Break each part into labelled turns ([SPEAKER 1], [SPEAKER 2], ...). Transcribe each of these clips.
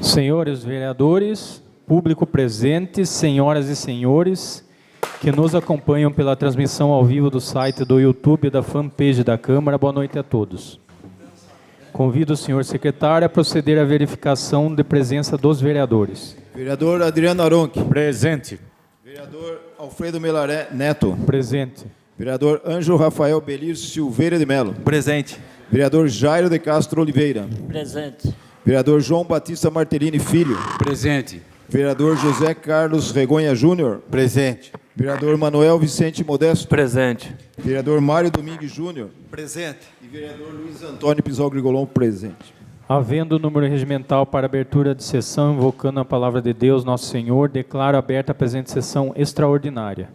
[SPEAKER 1] Senhores vereadores, público presente, senhoras e senhores que nos acompanham pela transmissão ao vivo do site do YouTube e da fanpage da Câmara, boa noite a todos. Convido o senhor secretário a proceder à verificação de presença dos vereadores.
[SPEAKER 2] Vereador Adriano Aronchi.
[SPEAKER 3] Presente.
[SPEAKER 2] Vereador Alfredo Melaré Neto.
[SPEAKER 1] Presente.
[SPEAKER 2] Vereador Ângelo Rafael Belir Silveira de Melo.
[SPEAKER 3] Presente.
[SPEAKER 2] Vereador Jairo de Castro Oliveira.
[SPEAKER 4] Presente.
[SPEAKER 2] Vereador João Batista Martellini Filho.
[SPEAKER 3] Presente.
[SPEAKER 2] Vereador José Carlos Regonha Júnior.
[SPEAKER 3] Presente.
[SPEAKER 2] Vereador Manuel Vicente Modesto.
[SPEAKER 3] Presente.
[SPEAKER 2] Vereador Mário Domingues Júnior.
[SPEAKER 3] Presente.
[SPEAKER 2] E vereador Luiz Antônio Pizol Grigolon presente.
[SPEAKER 1] Havendo o número regimental para abertura de sessão, invocando a palavra de Deus, nosso Senhor, declaro aberta a presente sessão extraordinária.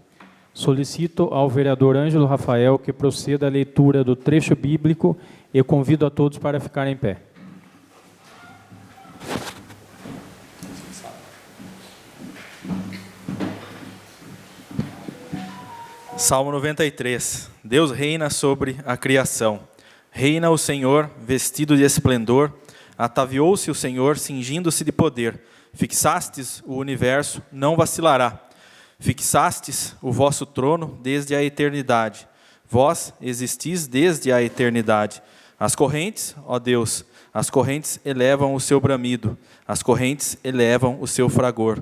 [SPEAKER 1] Solicito ao vereador Ângelo Rafael que proceda à leitura do trecho bíblico e convido a todos para ficarem em pé.
[SPEAKER 5] Salmo 93. Deus reina sobre a criação. Reina o Senhor, vestido de esplendor. Ataviou-se o Senhor, cingindo-se de poder. Fixastes o universo, não vacilará. Fixastes o vosso trono desde a eternidade. Vós existis desde a eternidade. As correntes, ó Deus, as correntes elevam o seu bramido. As correntes elevam o seu fragor.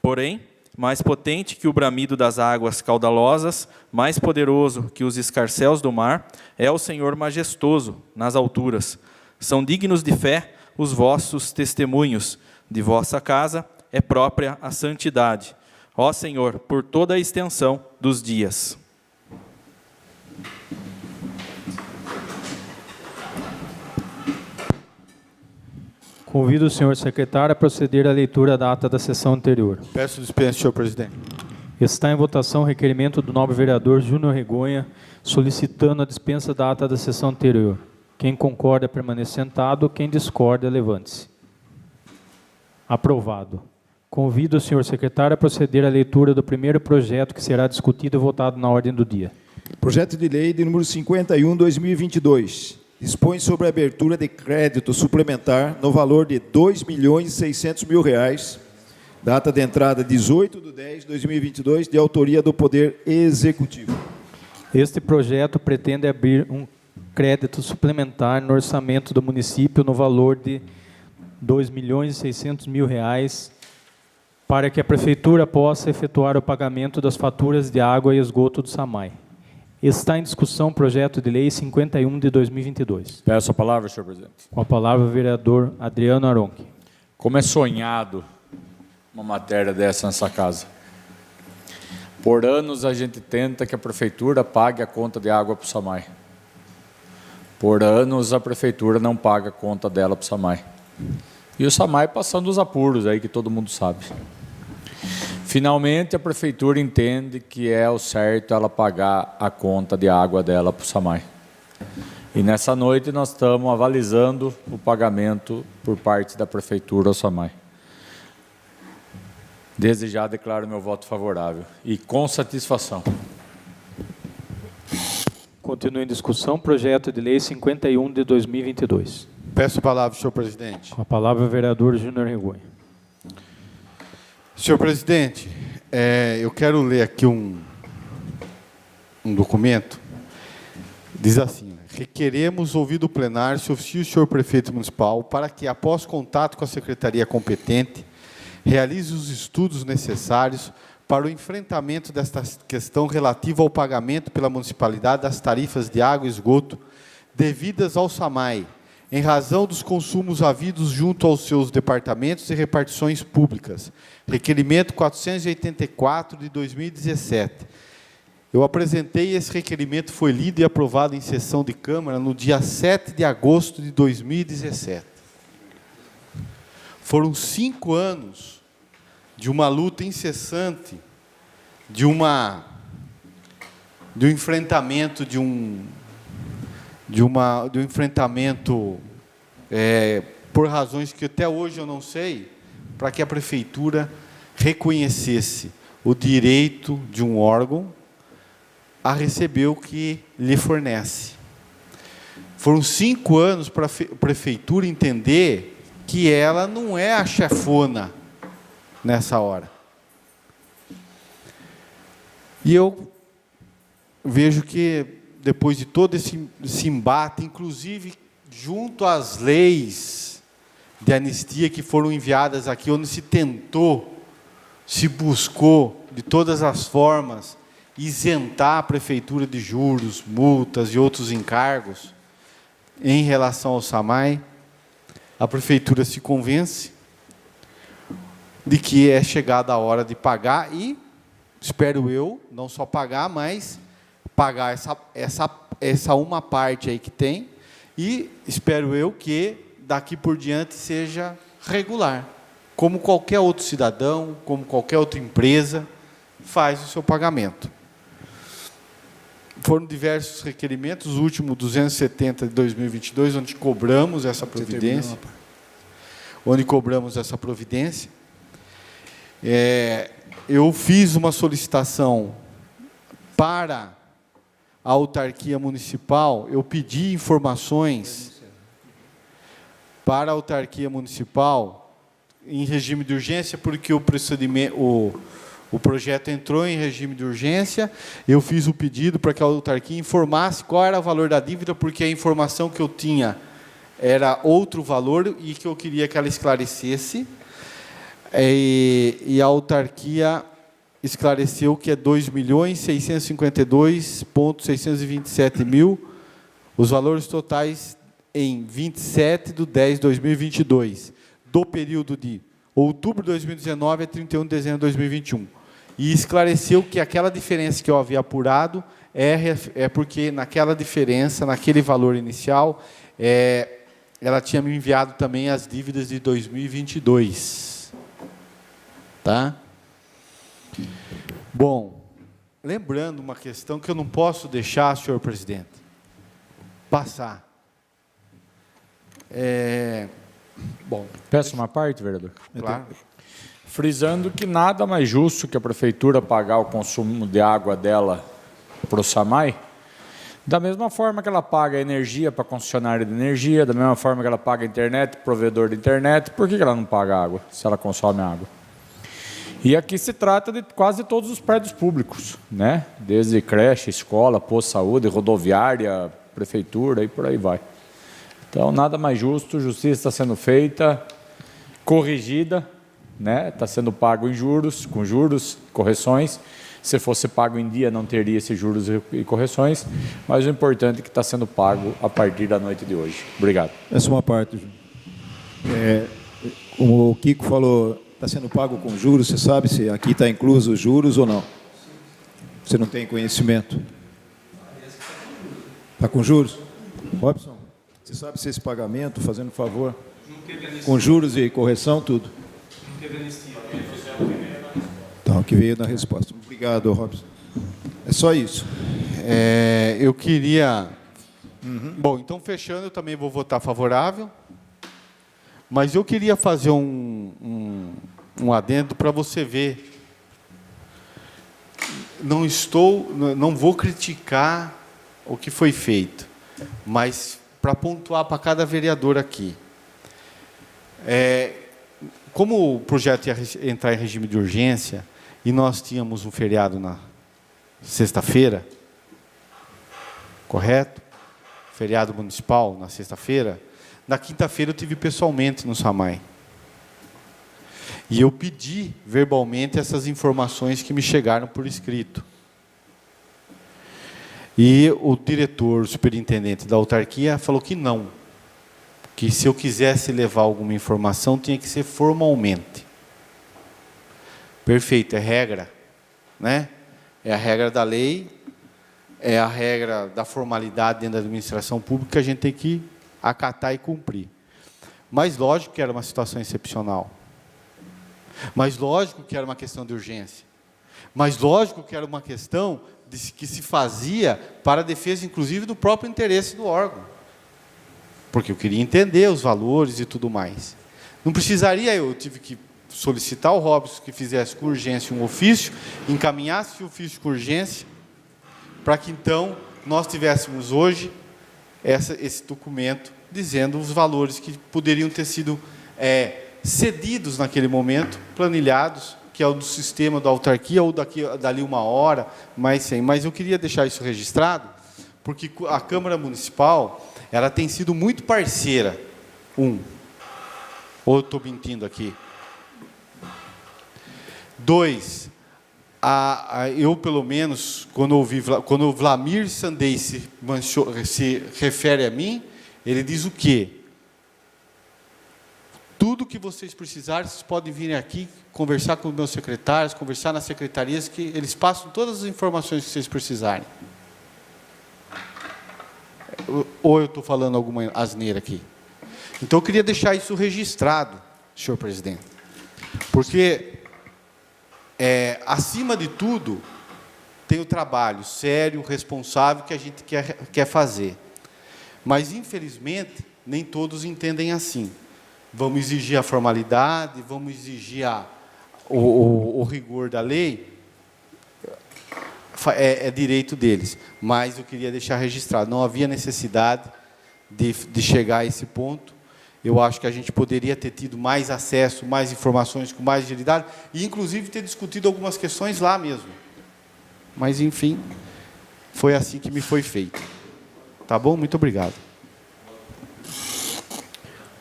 [SPEAKER 5] Porém, mais potente que o bramido das águas caudalosas, mais poderoso que os escarcéus do mar, é o Senhor majestoso nas alturas. São dignos de fé os vossos testemunhos, de vossa casa é própria a santidade. Ó Senhor, por toda a extensão dos dias.
[SPEAKER 1] Convido o senhor secretário a proceder à leitura da ata da sessão anterior.
[SPEAKER 3] Peço dispensa, senhor presidente.
[SPEAKER 1] Está em votação o requerimento do nobre vereador Júnior Regonha, solicitando a dispensa da ata da sessão anterior. Quem concorda, permaneça sentado. Quem discorda, levante-se. Aprovado. Convido o senhor secretário a proceder à leitura do primeiro projeto que será discutido e votado na ordem do dia.
[SPEAKER 2] Projeto de lei de número 51/2022. Dispõe sobre a abertura de crédito suplementar no valor de R$ 2.600.000, data de entrada 18/10/2022, de autoria do Poder Executivo.
[SPEAKER 1] Este projeto pretende abrir um crédito suplementar no orçamento do município no valor de R$ 2.600.000 para que a Prefeitura possa efetuar o pagamento das faturas de água e esgoto do SAMAI. Está em discussão o projeto de lei 51 de 2022.
[SPEAKER 3] Peço a palavra, senhor presidente.
[SPEAKER 1] Com a palavra o vereador Adriano Aronchi.
[SPEAKER 3] Como é sonhado uma matéria dessa nessa casa. Por anos a gente tenta que a prefeitura pague a conta de água para o SAMAI. Por anos a prefeitura não paga a conta dela para o SAMAI. E o SAMAI passando os apuros aí que todo mundo sabe. Finalmente, a prefeitura entende que é o certo ela pagar a conta de água dela para o SAMAI. E nessa noite nós estamos avalizando o pagamento por parte da prefeitura ao SAMAI. Desde já declaro meu voto favorável e com satisfação.
[SPEAKER 1] Continua em discussão projeto de lei 51 de 2022.
[SPEAKER 6] Peço a palavra, senhor presidente.
[SPEAKER 1] Com a palavra o vereador Júnior Regonha.
[SPEAKER 6] Senhor presidente, eu quero ler aqui um documento. Diz assim: requeremos ouvir do plenário se oficia o senhor prefeito municipal para que, após contato com a secretaria competente, realize os estudos necessários para o enfrentamento desta questão relativa ao pagamento pela municipalidade das tarifas de água e esgoto devidas ao SAMAI, em razão dos consumos havidos junto aos seus departamentos e repartições públicas. Requerimento 484 de 2017. Eu apresentei esse requerimento, foi lido e aprovado em sessão de Câmara no dia 7 de agosto de 2017. Foram 5 anos de uma luta incessante, de um enfrentamento, por razões que até hoje eu não sei, para que a prefeitura reconhecesse o direito de um órgão a receber o que lhe fornece. Foram 5 anos para a prefeitura entender que ela não é a chefona nessa hora. E eu vejo que, depois de todo esse embate, inclusive junto às leis de anistia que foram enviadas aqui, onde se tentou, se buscou, de todas as formas, isentar a prefeitura de juros, multas e outros encargos em relação ao SAMAI, a prefeitura se convence de que é chegada a hora de pagar e, espero eu, não só pagar, mas pagar essa uma parte aí que tem, e espero eu que daqui por diante seja regular, como qualquer outro cidadão, como qualquer outra empresa faz o seu pagamento. Foram diversos requerimentos, o último 270 de 2022, onde cobramos essa providência. Eu fiz uma solicitação para a autarquia municipal, eu pedi informações para a autarquia municipal em regime de urgência, porque o projeto entrou em regime de urgência. Eu fiz o pedido para que a autarquia informasse qual era o valor da dívida, porque a informação que eu tinha era outro valor e que eu queria que ela esclarecesse. E a autarquia esclareceu que é 2.652.627 os valores totais em 27/10/2022, do período de outubro de 2019 a 31 de dezembro de 2021. E esclareceu que aquela diferença que eu havia apurado é porque naquela diferença, naquele valor inicial, ela tinha me enviado também as dívidas de 2022. Tá? Bom, lembrando uma questão que eu não posso deixar, senhor presidente, passar. Bom,
[SPEAKER 3] Peço uma parte, vereador.
[SPEAKER 6] claro.
[SPEAKER 3] Frisando que nada mais justo que a prefeitura pagar o consumo de água dela para o SAMAI, da mesma forma que ela paga a energia para a concessionária de energia, da mesma forma que ela paga a internet, provedor de internet, por que ela não paga água, se ela consome água? E aqui se trata de quase todos os prédios públicos, né? Desde creche, escola, posto de saúde, rodoviária, prefeitura e por aí vai. Então, nada mais justo, justiça está sendo feita, corrigida, né? Está sendo pago em juros, com juros, correções. Se fosse pago em dia, não teria esses juros e correções, mas o importante é que está sendo pago a partir da noite de hoje. Obrigado.
[SPEAKER 2] Essa é uma parte, Júnior. Como o Kiko falou, está sendo pago com juros, você sabe se aqui está incluso os juros ou não? Você não tem conhecimento? Está com juros? Robson, você sabe se esse pagamento, fazendo favor, com juros e correção, tudo? Não teve anistia. Então, que veio na resposta. Obrigado, Robson. É só isso.
[SPEAKER 6] Eu queria... Bom, então, fechando, eu também vou votar favorável. Mas eu queria fazer um adendo para você ver. Não vou criticar o que foi feito, mas para pontuar para cada vereador aqui. Como o projeto ia entrar em regime de urgência e nós tínhamos um feriado na sexta-feira, correto? Feriado municipal na sexta-feira. Na quinta-feira eu tive pessoalmente no SAMAI. E eu pedi verbalmente essas informações que me chegaram por escrito. E o diretor, o superintendente da autarquia falou que não. Que se eu quisesse levar alguma informação, tinha que ser formalmente. Perfeito, é regra, né? É a regra da lei, é a regra da formalidade dentro da administração pública que a gente tem que acatar e cumprir. Mas lógico que era uma situação excepcional. Mas lógico que era uma questão de urgência. Mas lógico que era uma questão que se fazia para a defesa, inclusive, do próprio interesse do órgão. Porque eu queria entender os valores e tudo mais. Não precisaria, eu tive que solicitar ao Robson que fizesse com urgência um ofício, encaminhasse o ofício com urgência, para que então nós tivéssemos hoje esse documento dizendo os valores que poderiam ter sido cedidos naquele momento, planilhados, que é o do sistema da autarquia, ou dali 1 hora, mais 100. Mas eu queria deixar isso registrado, porque a Câmara Municipal ela tem sido muito parceira. Ou eu estou mentindo aqui? 2, eu, pelo menos, quando o Vlamir Sandei se refere a mim, ele diz o quê? Tudo que vocês precisarem, vocês podem vir aqui, conversar com os meus secretários, conversar nas secretarias, que eles passam todas as informações que vocês precisarem. Ou eu estou falando alguma asneira aqui? Então, eu queria deixar isso registrado, senhor presidente. Porque, acima de tudo, tem o trabalho sério, responsável, que a gente quer fazer. Mas, infelizmente, nem todos entendem assim. Vamos exigir a formalidade, vamos exigir o rigor da lei, é direito deles. Mas eu queria deixar registrado, não havia necessidade de chegar a esse ponto. Eu acho que a gente poderia ter tido mais acesso, mais informações, com mais agilidade, e, inclusive, ter discutido algumas questões lá mesmo. Mas, enfim, foi assim que me foi feito. Tá bom? Muito obrigado.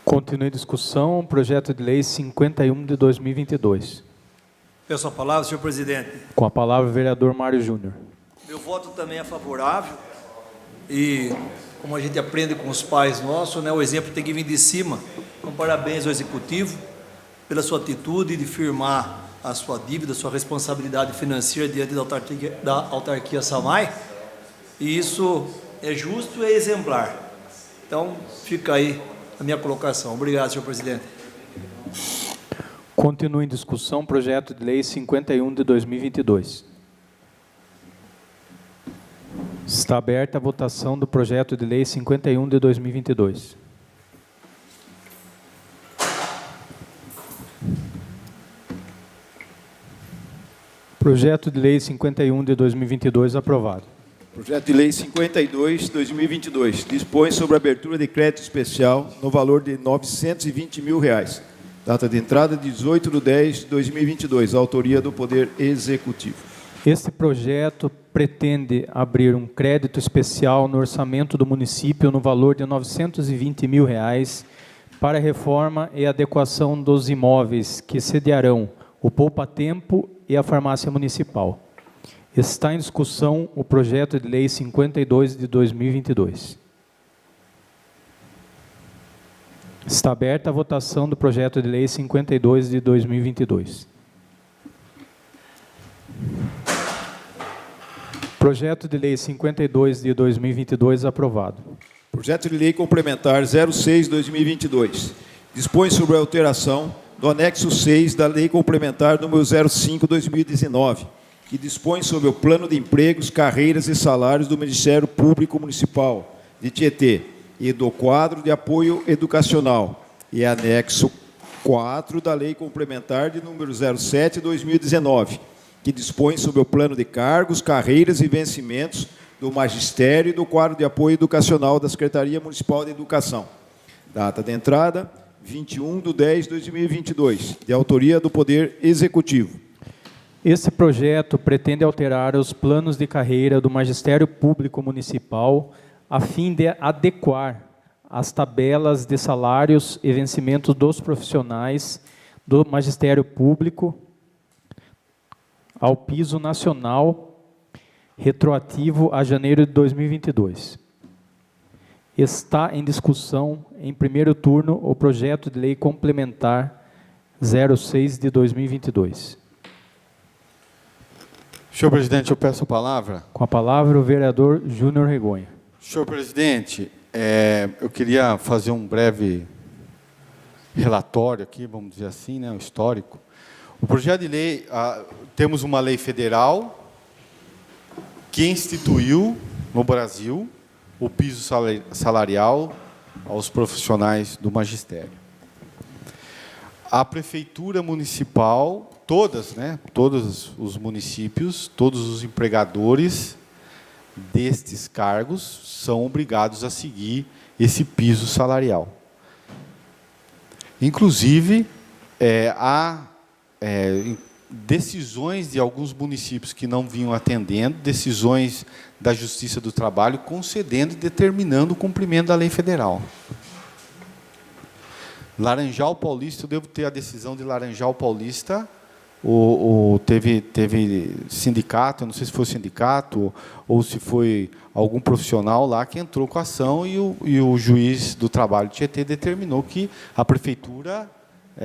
[SPEAKER 1] Continue a discussão, projeto de lei 51 de 2022.
[SPEAKER 4] Peço a palavra, senhor presidente.
[SPEAKER 1] Com a palavra o vereador Mário Júnior.
[SPEAKER 4] Meu voto também é favorável e, como a gente aprende com os pais nossos, né, o exemplo tem que vir de cima. Então, parabéns ao Executivo pela sua atitude de firmar a sua dívida, a sua responsabilidade financeira diante da autarquia SAMAI. E isso é justo e é exemplar. Então, fica aí a minha colocação. Obrigado, senhor presidente.
[SPEAKER 1] Continue em discussão, projeto de lei 51 de 2022. Está aberta a votação do projeto de lei 51 de 2022. Projeto de lei 51 de 2022 aprovado.
[SPEAKER 2] Projeto de lei 52, 2022, dispõe sobre a abertura de crédito especial no valor de R$ 920 mil. Data de entrada 18/10/2022, autoria do Poder Executivo.
[SPEAKER 1] Este projeto pretende abrir um crédito especial no orçamento do município no valor de R$ 920 mil para a reforma e adequação dos imóveis que sediarão o Poupa Tempo e a farmácia municipal. Está em discussão o projeto de lei 52 de 2022. Está aberta a votação do projeto de lei 52 de 2022. Projeto de lei 52 de 2022 aprovado.
[SPEAKER 2] Projeto de lei complementar 06/2022, dispõe sobre a alteração do anexo 6 da lei complementar número 05/2019, que dispõe sobre o plano de empregos, carreiras e salários do Ministério Público Municipal de Tietê e do quadro de apoio educacional, e anexo 4 da lei complementar de número 07/2019, que dispõe sobre o plano de cargos, carreiras e vencimentos do magistério e do quadro de apoio educacional da Secretaria Municipal de Educação. Data de entrada 21/10/2022, de autoria do Poder Executivo.
[SPEAKER 1] Esse projeto pretende alterar os planos de carreira do Magistério Público Municipal a fim de adequar as tabelas de salários e vencimentos dos profissionais do Magistério Público ao piso nacional retroativo a janeiro de 2022. Está em discussão, em primeiro turno, o projeto de lei complementar 06 de 2022.
[SPEAKER 6] Senhor presidente, eu peço a palavra.
[SPEAKER 1] Com a palavra, o vereador Júnior Regonha.
[SPEAKER 6] Senhor presidente, eu queria fazer um breve relatório aqui, vamos dizer assim, né, um histórico. O projeto de lei, temos uma lei federal que instituiu no Brasil o piso salarial aos profissionais do magistério. A prefeitura municipal, todos os municípios, todos os empregadores destes cargos são obrigados a seguir esse piso salarial. Inclusive, há decisões de alguns municípios que não vinham atendendo, decisões da Justiça do Trabalho concedendo e determinando o cumprimento da lei federal. Laranjal Paulista, eu devo ter a decisão de Laranjal Paulista, teve sindicato, eu não sei se foi o sindicato ou se foi algum profissional lá que entrou com a ação e o juiz do trabalho de Tietê determinou que a prefeitura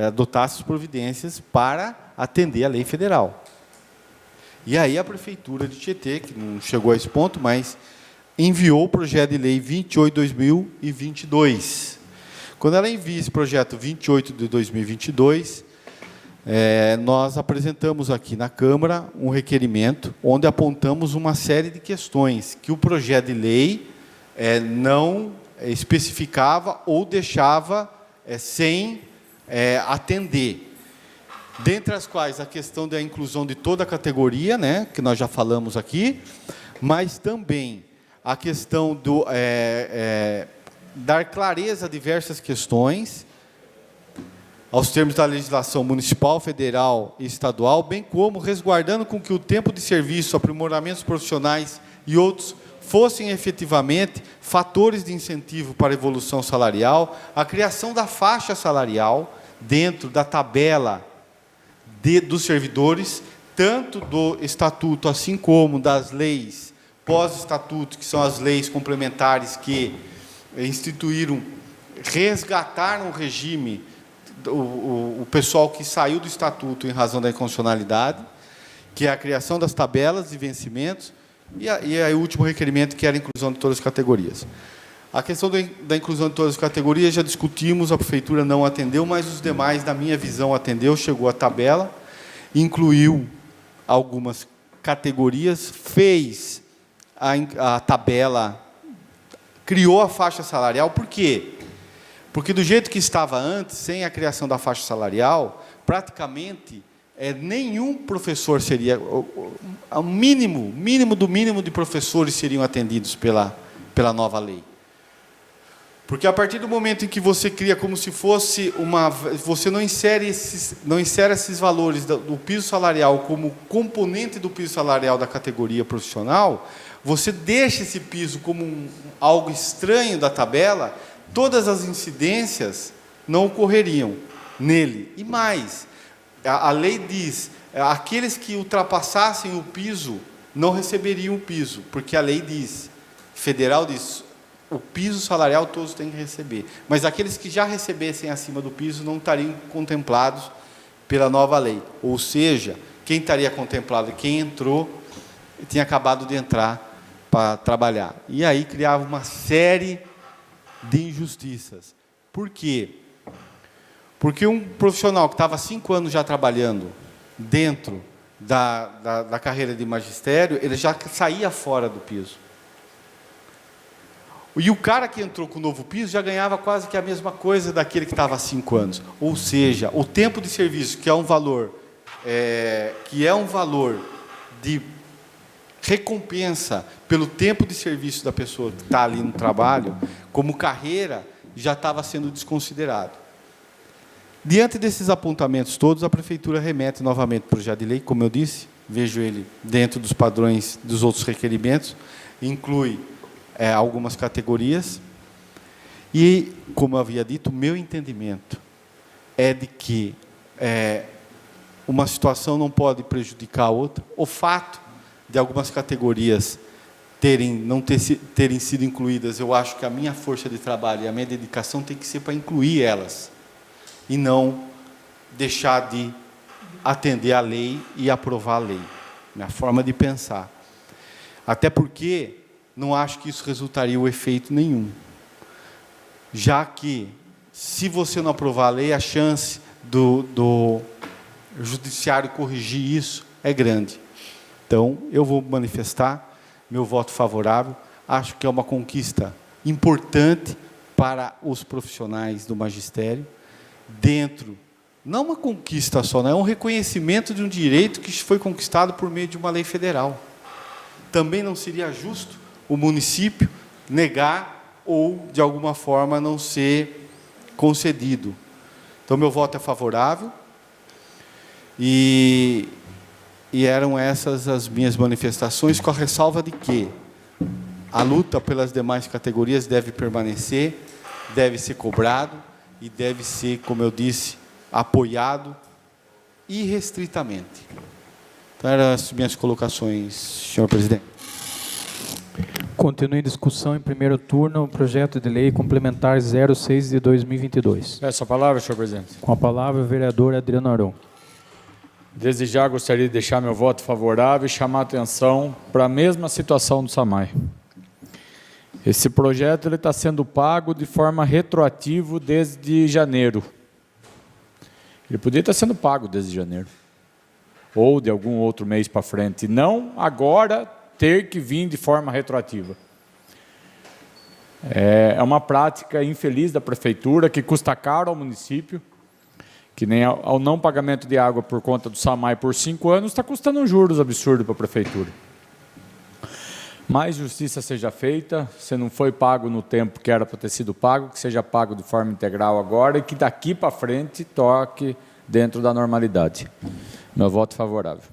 [SPEAKER 6] adotasse as providências para atender a lei federal. E aí a prefeitura de Tietê, que não chegou a esse ponto, mas enviou o projeto de lei 28/2022. Quando ela envia esse projeto 28 de 2022, nós apresentamos aqui na Câmara um requerimento onde apontamos uma série de questões que o projeto de lei não especificava ou deixava sem atender. Dentre as quais a questão da inclusão de toda a categoria, né, que nós já falamos aqui, mas também a questão do dar clareza a diversas questões, aos termos da legislação municipal, federal e estadual, bem como resguardando com que o tempo de serviço, aprimoramentos profissionais e outros fossem efetivamente fatores de incentivo para a evolução salarial, a criação da faixa salarial dentro da tabela dos servidores, tanto do estatuto, assim como das leis pós-estatuto, que são as leis complementares que instituíram, resgataram o regime, o pessoal que saiu do estatuto em razão da inconstitucionalidade, que é a criação das tabelas de vencimentos, e aí o último requerimento, que era a inclusão de todas as categorias. A questão da inclusão de todas as categorias já discutimos, a prefeitura não atendeu, mas os demais, na minha visão, atendeu, chegou a tabela, incluiu algumas categorias, fez a tabela, criou a faixa salarial. Por quê? Porque do jeito que estava antes, sem a criação da faixa salarial, praticamente nenhum professor seria, o mínimo do mínimo de professores seriam atendidos pela nova lei. Porque a partir do momento em que você cria como se fosse você não insere esses valores do piso salarial como componente do piso salarial da categoria profissional, você deixa esse piso como algo estranho da tabela, todas as incidências não ocorreriam nele. E mais, a lei diz, aqueles que ultrapassassem o piso não receberiam o piso, porque a lei diz, federal diz, o piso salarial todos têm que receber. Mas aqueles que já recebessem acima do piso não estariam contemplados pela nova lei. Ou seja, quem estaria contemplado? Quem entrou, tinha acabado de entrar para trabalhar. E aí criava uma série de injustiças. Por quê? Porque um profissional que estava 5 anos já trabalhando dentro da carreira de magistério, ele já saía fora do piso. E o cara que entrou com o novo piso já ganhava quase que a mesma coisa daquele que estava há 5 anos. Ou seja, o tempo de serviço, que é um valor de recompensa pelo tempo de serviço da pessoa que está ali no trabalho, como carreira, já estava sendo desconsiderado. Diante desses apontamentos todos, a prefeitura remete novamente para o projeto de lei, como eu disse, vejo ele dentro dos padrões dos outros requerimentos, inclui algumas categorias, e, como eu havia dito, o meu entendimento é de que uma situação não pode prejudicar a outra. O fato de algumas categorias terem sido incluídas, eu acho que a minha força de trabalho e a minha dedicação tem que ser para incluir elas, e não deixar de atender a lei e aprovar a lei. Minha forma de pensar. Até porque não acho que isso resultaria o efeito nenhum. Já que, se você não aprovar a lei, a chance do judiciário corrigir isso é grande. Então, eu vou manifestar meu voto favorável. Acho que é uma conquista importante para os profissionais do magistério, não uma conquista só, não é um reconhecimento de um direito que foi conquistado por meio de uma lei federal. Também não seria justo o município negar ou, de alguma forma, não ser concedido. Então, meu voto é favorável. E eram essas as minhas manifestações, com a ressalva de que a luta pelas demais categorias deve permanecer, deve ser cobrado e deve ser, como eu disse, apoiado irrestritamente. Então, eram as minhas colocações, senhor presidente.
[SPEAKER 1] Continua em discussão em primeiro turno o projeto de lei complementar 06 de 2022.
[SPEAKER 3] Peço a palavra, senhor presidente.
[SPEAKER 1] Com a palavra, o vereador Adriano Aron.
[SPEAKER 3] Desde já gostaria de deixar meu voto favorável e chamar a atenção para a mesma situação do SAMAI. Esse projeto está sendo pago de forma retroativa desde janeiro. Ele poderia estar sendo pago desde janeiro, ou de algum outro mês para frente, e não agora ter que vir de forma retroativa. É uma prática infeliz da prefeitura, que custa caro ao município, que nem ao não pagamento de água por conta do SAMAI por 5 anos, está custando juros absurdos para a prefeitura. Mais justiça seja feita, se não foi pago no tempo que era para ter sido pago, que seja pago de forma integral agora e que daqui para frente toque dentro da normalidade. Meu voto favorável.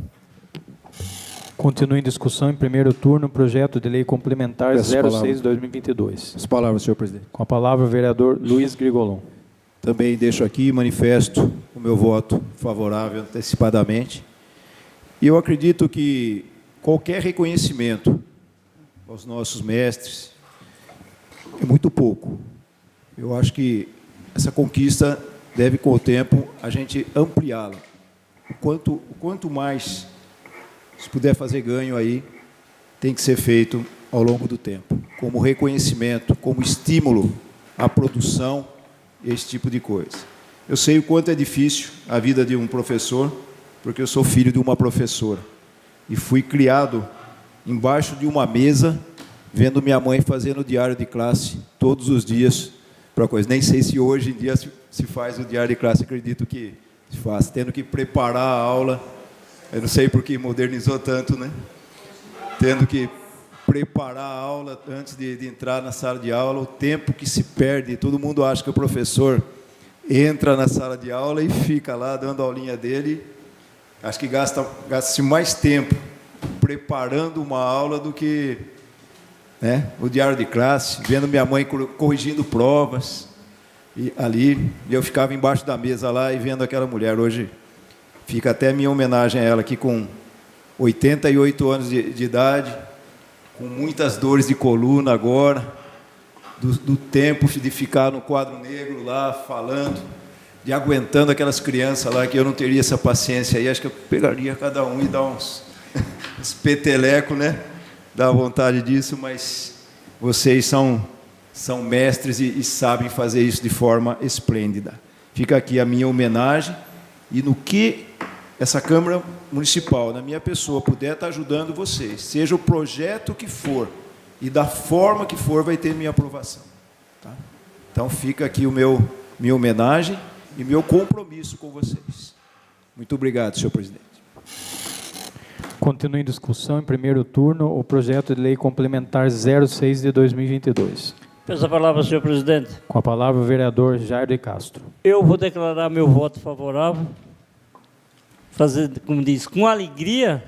[SPEAKER 1] Continua em discussão em primeiro turno o projeto de lei complementar
[SPEAKER 2] Peço a palavra.
[SPEAKER 1] 06 de 2022.
[SPEAKER 2] As palavras, senhor presidente.
[SPEAKER 1] Com a palavra, o vereador Luiz Grigolon.
[SPEAKER 2] Também deixo aqui e manifesto o meu voto favorável antecipadamente. E eu acredito que qualquer reconhecimento aos nossos mestres é muito pouco. Eu acho que essa conquista deve, com o tempo, a gente ampliá-la. O quanto mais se puder fazer ganho aí, tem que ser feito ao longo do tempo, como reconhecimento, como estímulo à produção, esse tipo de coisa. Eu sei o quanto é difícil a vida de um professor, porque eu sou filho de uma professora e fui criado embaixo de uma mesa, vendo minha mãe fazendo o diário de classe todos os dias para coisa. Nem sei se hoje em dia se faz o diário de classe, acredito que se faz, tendo que preparar a aula. Eu não sei porque modernizou tanto, né? Tendo que preparar a aula antes de entrar na sala de aula, o tempo que se perde. Todo mundo acha que o professor entra na sala de aula e fica lá dando a aulinha dele. Acho que gasta-se mais tempo preparando uma aula do que, né, o diário de classe, vendo minha mãe corrigindo provas. E eu ficava embaixo da mesa lá e vendo aquela mulher. Hoje fica até a minha homenagem a ela aqui, com 88 anos de idade, com muitas dores de coluna agora, do tempo de ficar no quadro negro lá, falando, de aguentando aquelas crianças lá, que eu não teria essa paciência aí. Acho que eu pegaria cada um e dar uns petelecos, né? Dá vontade disso, mas vocês são mestres e sabem fazer isso de forma esplêndida. Fica aqui a minha homenagem, e no que essa Câmara Municipal, na minha pessoa, puder estar ajudando vocês, seja o projeto que for e da forma que for, vai ter minha aprovação. Tá? Então, fica aqui minha homenagem e meu compromisso com vocês. Muito obrigado, senhor presidente.
[SPEAKER 1] Continua em discussão em primeiro turno o projeto de lei complementar 06 de 2022.
[SPEAKER 7] Peço a palavra, senhor presidente.
[SPEAKER 1] Com a palavra, o vereador Jair de Castro.
[SPEAKER 7] Eu vou declarar meu voto favorável, fazer, como diz, com alegria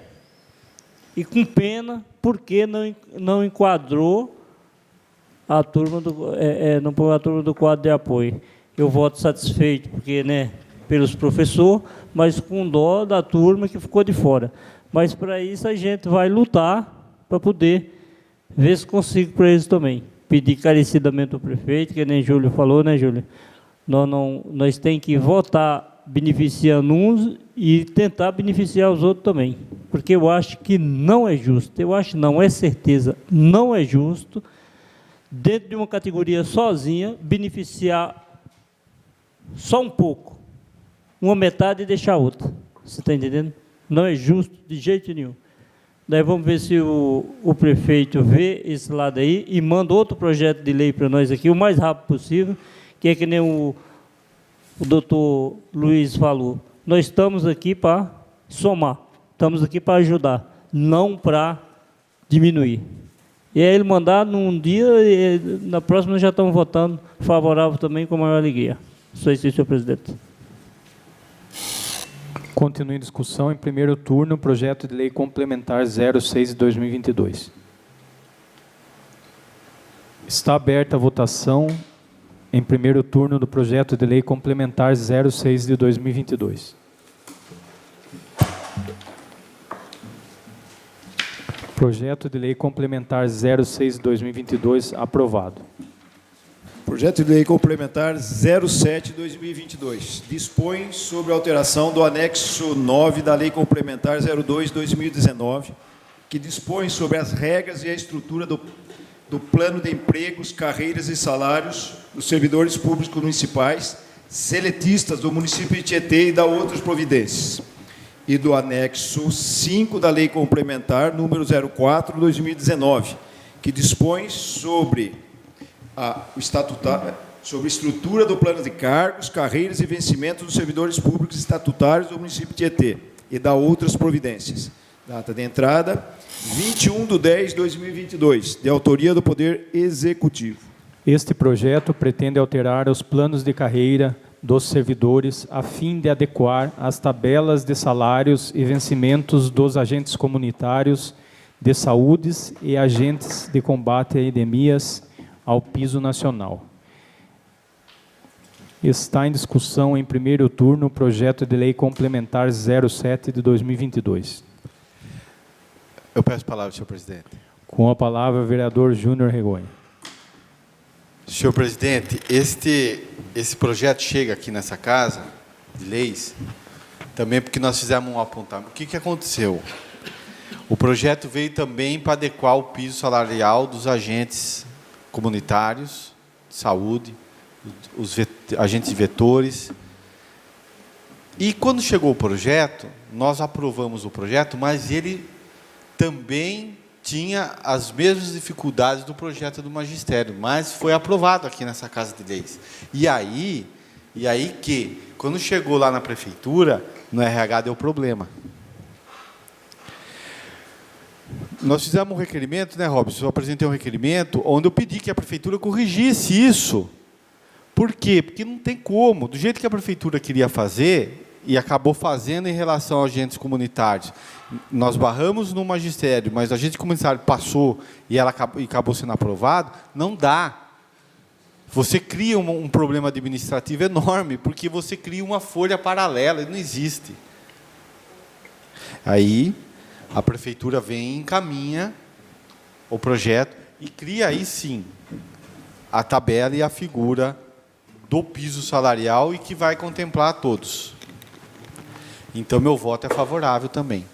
[SPEAKER 7] e com pena, porque não enquadrou a turma do quadro de apoio. Eu voto satisfeito, porque, né, pelos professores, mas com dó da turma que ficou de fora. Mas para isso a gente vai lutar para poder ver se consigo para eles também. Pedir carecidamente ao prefeito, que nem Júlio falou, né, Júlio? Nós temos que votar beneficiando uns e tentar beneficiar os outros também. Porque eu acho que não é justo, não é certeza, não é justo, dentro de uma categoria sozinha, beneficiar só um pouco, uma metade e deixar a outra. Você está entendendo? Não é justo de jeito nenhum. Daí vamos ver se o prefeito vê esse lado aí e manda outro projeto de lei para nós aqui, o mais rápido possível, que é que nem o doutor Luiz falou. Nós estamos aqui para somar, estamos aqui para ajudar, não para diminuir. E aí ele mandar num dia, e na próxima nós já estamos votando favorável também, com maior alegria. Só isso, senhor presidente.
[SPEAKER 1] Continua em discussão em primeiro turno o projeto de lei complementar 06 de 2022. Está aberta a votação em primeiro turno do projeto de lei complementar 06 de 2022. Projeto de lei complementar 06 de 2022 aprovado.
[SPEAKER 2] Projeto de lei complementar 07 de 2022. Dispõe sobre a alteração do anexo 9 da lei complementar 02 de 2019, que dispõe sobre as regras e a estrutura do plano de empregos, carreiras e salários dos servidores públicos municipais, seletistas do município de Tietê e da outras providências. E do anexo 5 da lei complementar número 04 de 2019, que dispõe sobre sobre a estrutura do plano de cargos, carreiras e vencimentos dos servidores públicos estatutários do município de Tietê e da outras providências. Data de entrada, 21/10/2022, de autoria do Poder Executivo.
[SPEAKER 1] Este projeto pretende alterar os planos de carreira dos servidores a fim de adequar as tabelas de salários e vencimentos dos agentes comunitários de saúde e agentes de combate a epidemias ao piso nacional. Está em discussão em primeiro turno o projeto de lei complementar 07 de 2022.
[SPEAKER 6] Eu peço a palavra, senhor presidente.
[SPEAKER 1] Com a palavra, o vereador Júnior Regonha.
[SPEAKER 6] Senhor presidente, esse projeto chega aqui nessa casa de leis também porque nós fizemos um apontamento. O que aconteceu? O projeto veio também para adequar o piso salarial dos agentes comunitários de saúde, os agentes vetores. E quando chegou o projeto, nós aprovamos o projeto, mas ele também tinha as mesmas dificuldades do projeto do magistério, mas foi aprovado aqui nessa Casa de Leis. E aí que, quando chegou lá na prefeitura, no RH deu problema. Nós fizemos um requerimento, né, Robson? Eu apresentei um requerimento onde eu pedi que a prefeitura corrigisse isso. Por quê? Porque não tem como. Do jeito que a prefeitura queria fazer, e acabou fazendo em relação aos agentes comunitários. Nós barramos no magistério, mas o agente comunitário passou e ela acabou sendo aprovado, não dá. Você cria um problema administrativo enorme, porque você cria uma folha paralela, e não existe. Aí, a prefeitura vem e encaminha o projeto e cria aí sim a tabela e a figura do piso salarial e que vai contemplar a todos. Então, meu voto é favorável também.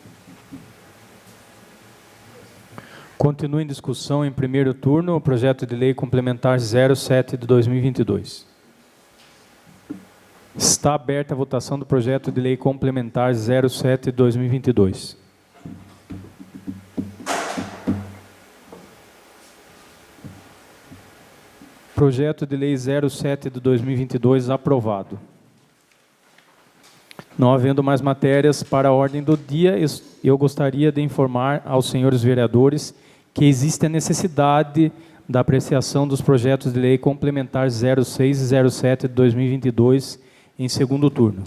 [SPEAKER 1] Continua em discussão em primeiro turno o projeto de lei complementar 07 de 2022. Está aberta a votação do projeto de lei complementar 07 de 2022. Projeto de lei 07 de 2022 aprovado. Não havendo mais matérias para a ordem do dia, eu gostaria de informar aos senhores vereadores que existe a necessidade da apreciação dos projetos de lei complementar 06 e 07 de 2022 em segundo turno.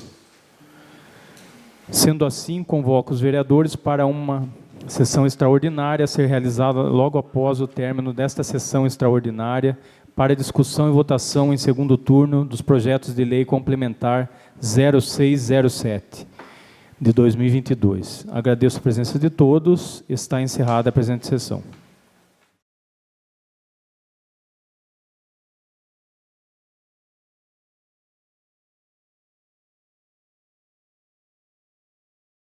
[SPEAKER 1] Sendo assim, convoco os vereadores para uma sessão extraordinária a ser realizada logo após o término desta sessão extraordinária para discussão e votação em segundo turno dos projetos de lei complementar 0607 de 2022. Agradeço a presença de todos. Está encerrada a presente sessão.